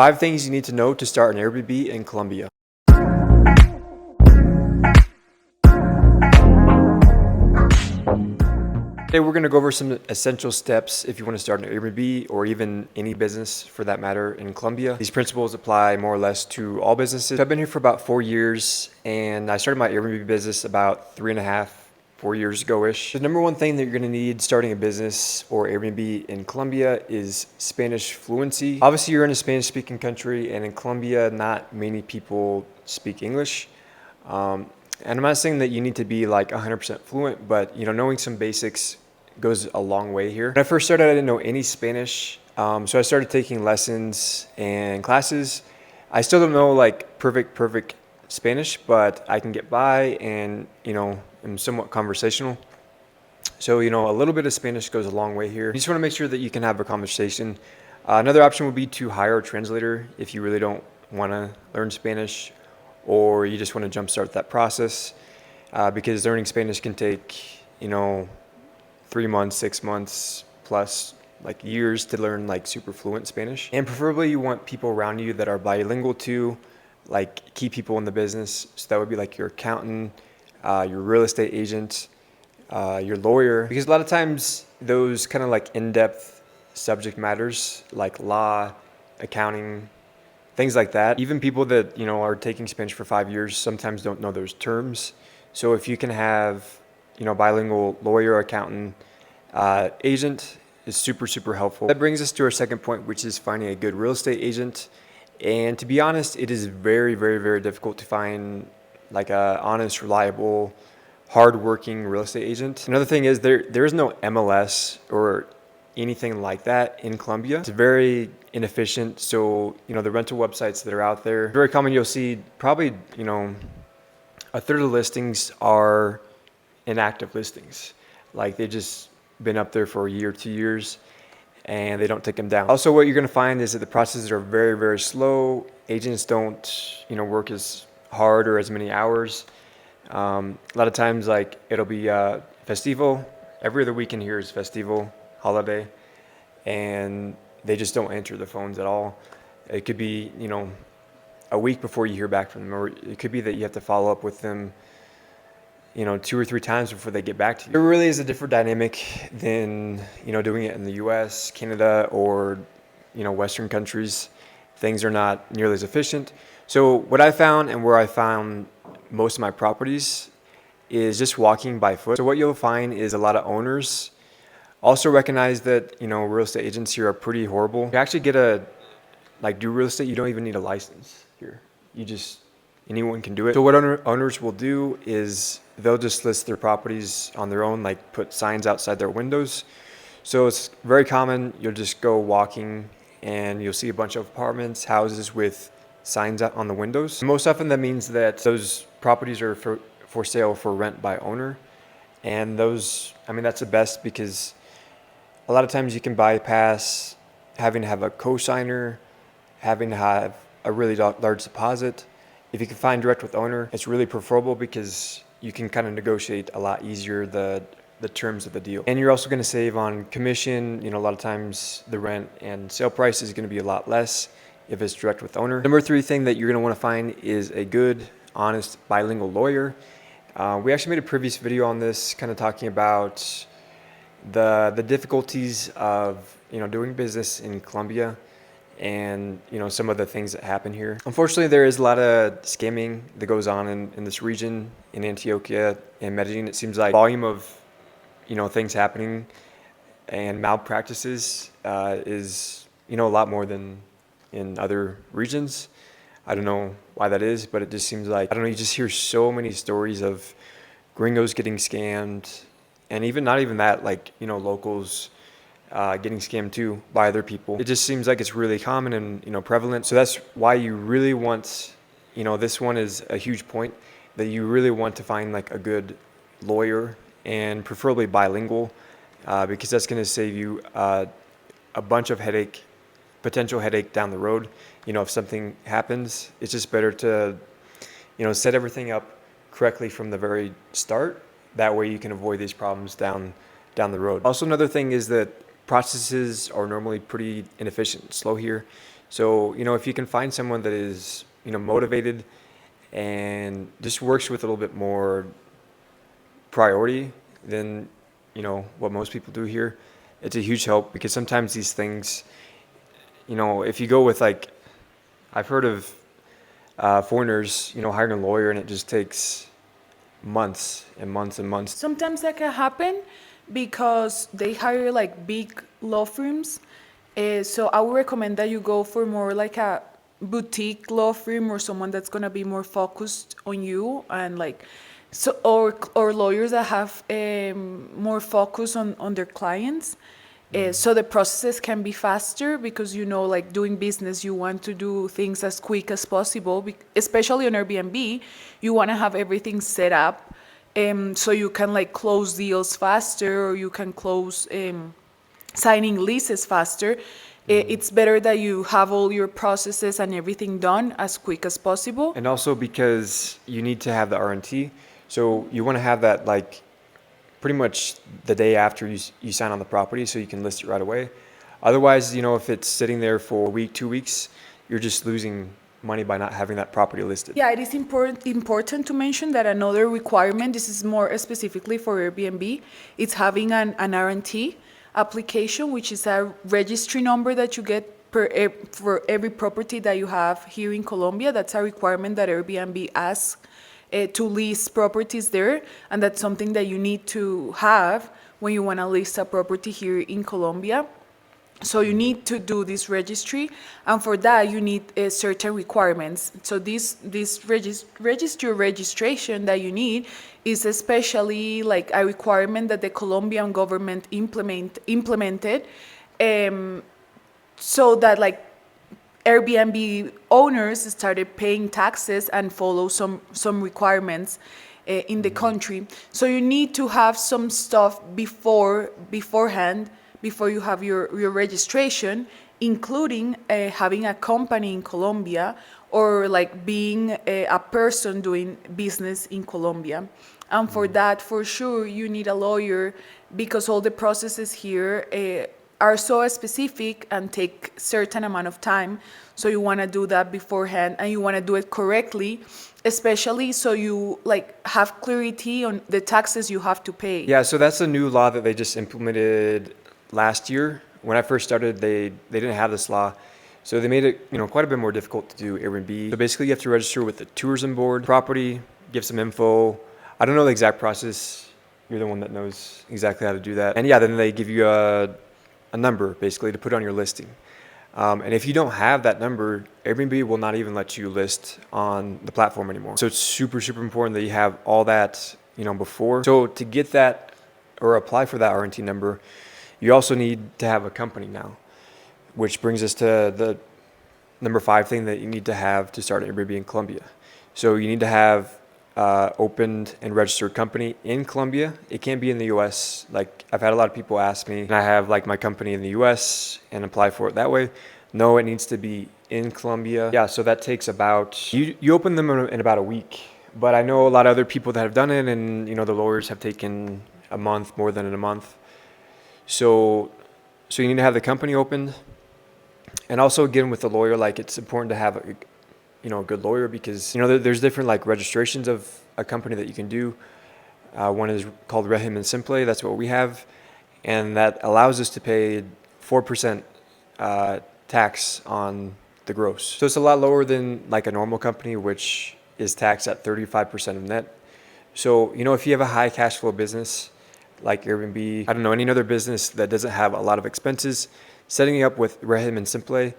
5 things you need to know to start an Airbnb in Colombia. Today we're going to go over some essential steps if you want to start an Airbnb or even any business for that matter in Colombia. These principles apply more or less to all businesses. So I've been here for about 4 years and I started my Airbnb business about 3.5-4 years ago-ish. The number one thing that you're going to need starting a business or Airbnb in Colombia is Spanish fluency. Obviously you're in a Spanish speaking country, and in Colombia not many people speak English. And I'm not saying that you need to be like 100% fluent, but knowing some basics goes a long way here. When I first started, I didn't know any Spanish. So I started taking lessons and classes. I still don't know like perfect Spanish, but I can get by and, I'm somewhat conversational. So, a little bit of Spanish goes a long way here. You just want to make sure that you can have a conversation. Another option would be to hire a translator if you really don't want to learn Spanish, or you just want to jumpstart that process, because learning Spanish can take, 3 months, 6 months plus, like years to learn like super fluent Spanish. And preferably you want people around you that are bilingual too, like key people in the business. So that would be like your accountant, your real estate agent, your lawyer, because a lot of times those kind of like in-depth subject matters like law, accounting, things like that. Even people that, are taking Spanish for 5 years sometimes don't know those terms. So if you can have, bilingual lawyer, accountant, agent is super helpful. That brings us to our second point, which is finding a good real estate agent. And to be honest, it is very difficult to find like a honest, reliable, hardworking real estate agent. Another thing is there is no MLS or anything like that in Colombia. It's very inefficient. So, the rental websites that are out there, very common, you'll see probably, a third of the listings are inactive listings. Like they just been up there for a year, 2 years, and they don't take them down. Also, what you're going to find is that the processes are very slow. Agents don't, work as hard or as many hours. A lot of times, like it'll be festival. Every other weekend here is festival, holiday, and they just don't answer the phones at all. It could be, a week before you hear back from them, or it could be that you have to follow up with them, 2 or 3 times before they get back to you. There really is a different dynamic than, doing it in the US, Canada, or, Western countries. Things are not nearly as efficient. So what I found and where I found most of my properties is just walking by foot. So what you'll find is a lot of owners also recognize that, real estate agents here are pretty horrible. You actually get do real estate, you don't even need a license here. Anyone can do it. So what owners will do is they'll just list their properties on their own, like put signs outside their windows. So it's very common, you'll just go walking and you'll see a bunch of apartments, houses with signs out on the windows. Most often that means that those properties are for sale for rent by owner. And that's the best, because a lot of times you can bypass having to have a cosigner, having to have a really large deposit. If you can find direct with owner, it's really preferable because you can kind of negotiate a lot easier the terms of the deal. And you're also going to save on commission. A lot of times the rent and sale price is going to be a lot less if it's direct with owner. Number 3 thing that you're going to want to find is a good, honest, bilingual lawyer. We actually made a previous video on this, kind of talking about the difficulties of doing business in Colombia, and some of the things that happen here. Unfortunately, there is a lot of scamming that goes on in this region, in Antioquia and Medellin. It seems like volume of things happening and malpractices is a lot more than in other regions. I don't know why that is, but it just seems like, you just hear so many stories of gringos getting scammed, and not even that, like locals getting scammed too by other people. It just seems like it's really common and prevalent. So that's why you really want, this one is a huge point, that you really want to find like a good lawyer, and preferably bilingual, because that's going to save you a bunch of potential headache down the road. If something happens, it's just better to set everything up correctly from the very start. That way you can avoid these problems down the road. Also, another thing is that processes are normally pretty inefficient, slow here. So, if you can find someone that is, motivated and just works with a little bit more priority than, what most people do here, it's a huge help because sometimes these things, if you go with like, I've heard of foreigners, hiring a lawyer and it just takes months and months and months. Sometimes that can happen because they hire like big law firms. So I would recommend that you go for more like a boutique law firm or someone that's gonna be more focused on you and like so or lawyers that have more focus on their clients. So the processes can be faster because like doing business, you want to do things as quick as possible. Especially on Airbnb, you want to have everything set up, so you can like close deals faster, or you can close signing leases faster. It's better that you have all your processes and everything done as quick as possible. And also because you need to have the RNT, so you want to have that like pretty much the day after you sign on the property so you can list it right away. Otherwise, if it's sitting there for a week, 2 weeks, you're just losing money by not having that property listed. Yeah, it is important to mention that another requirement, this is more specifically for Airbnb, it's having an RNT application, which is a registry number that you get for every property that you have here in Colombia. That's a requirement that Airbnb asks to lease properties there, and that's something that you need to have when you want to list a property here in Colombia. So you need to do this registry, and for that you need certain requirements. So this registration that you need is especially like a requirement that the Colombian government implemented, so that like Airbnb owners started paying taxes and follow some requirements in the country. So you need to have some stuff beforehand, before you have your registration, including having a company in Colombia, or like being a person doing business in Colombia. And for that, for sure, you need a lawyer, because all the processes here are so specific and take certain amount of time. So you want to do that beforehand, and you want to do it correctly, especially so you like have clarity on the taxes you have to pay. Yeah, so that's a new law that they just implemented last year. When I first started, they didn't have this law. So they made it, quite a bit more difficult to do Airbnb. So basically you have to register with the tourism board, property, give some info. I don't know the exact process. You're the one that knows exactly how to do that. And yeah, then they give you a number basically to put on your listing. And if you don't have that number, Airbnb will not even let you list on the platform anymore. So it's super, super important that you have all that, before. So to get that or apply for that RNT number, you also need to have a company now, which brings us to the number 5 thing that you need to have to start an Airbnb in Colombia. So you need to have opened and registered company in Colombia. It can't be in the US. Like I've had a lot of people ask me, can I have like my company in the US and apply for it that way? No, it needs to be in Colombia. Yeah, so that takes about, you open them in about a week. But I know a lot of other people that have done it, and the lawyers have taken a month, more than a month. So you need to have the company opened. And also again with the lawyer, like it's important to have a good lawyer, because there's different like registrations of a company that you can do. One is called Régimen Simple. That's what we have, and that allows us to pay 4% tax on the gross. So it's a lot lower than like a normal company, which is taxed at 35% of net. So if you have a high cash flow business like Airbnb, I don't know, any other business that doesn't have a lot of expenses, setting it up with Régimen Simple,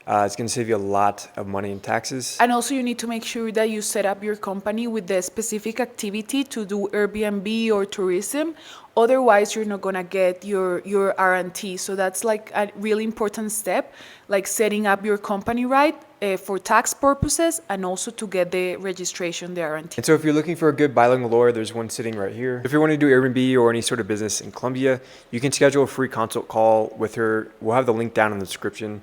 it's going to save you a lot of money in taxes. And also you need to make sure that you set up your company with the specific activity to do Airbnb or tourism. Otherwise, you're not going to get your RNT. So that's like a really important step, like setting up your company right for tax purposes, and also to get the registration, the RNT. And so if you're looking for a good bilingual lawyer, there's one sitting right here. If you want to do Airbnb or any sort of business in Colombia, you can schedule a free consult call with her. We'll have the link down in the description.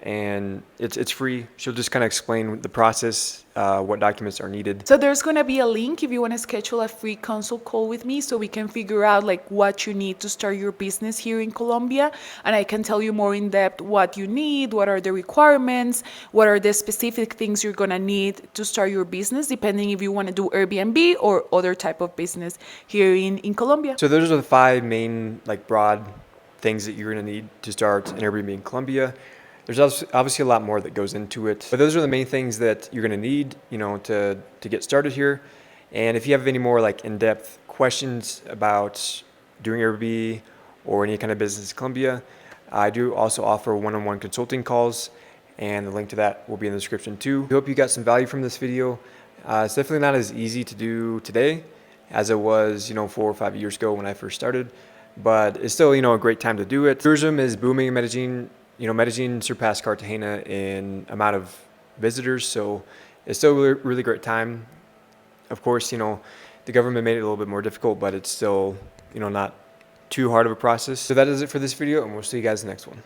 and it's free. She'll just kind of explain the process, what documents are needed. So there's gonna be a link if you want to schedule a free consult call with me so we can figure out like what you need to start your business here in Colombia, and I can tell you more in depth what you need, what are the requirements, what are the specific things you're gonna need to start your business, depending if you want to do Airbnb or other type of business here in Colombia. So those are the 5 main, like, broad things that you're going to need to start an Airbnb in Colombia. There's obviously a lot more that goes into it, but those are the main things that you're going to need, to get started here. And if you have any more like in-depth questions about doing Airbnb or any kind of business in Colombia, I do also offer one-on-one consulting calls, and the link to that will be in the description too. I hope you got some value from this video. It's definitely not as easy to do today as it was, 4 or 5 years ago when I first started, but it's still, a great time to do it. Tourism is booming in Medellin. Medellin surpassed Cartagena in amount of visitors, so it's still a really great time. Of course, the government made it a little bit more difficult, but it's still, not too hard of a process. So that is it for this video, and we'll see you guys in the next one.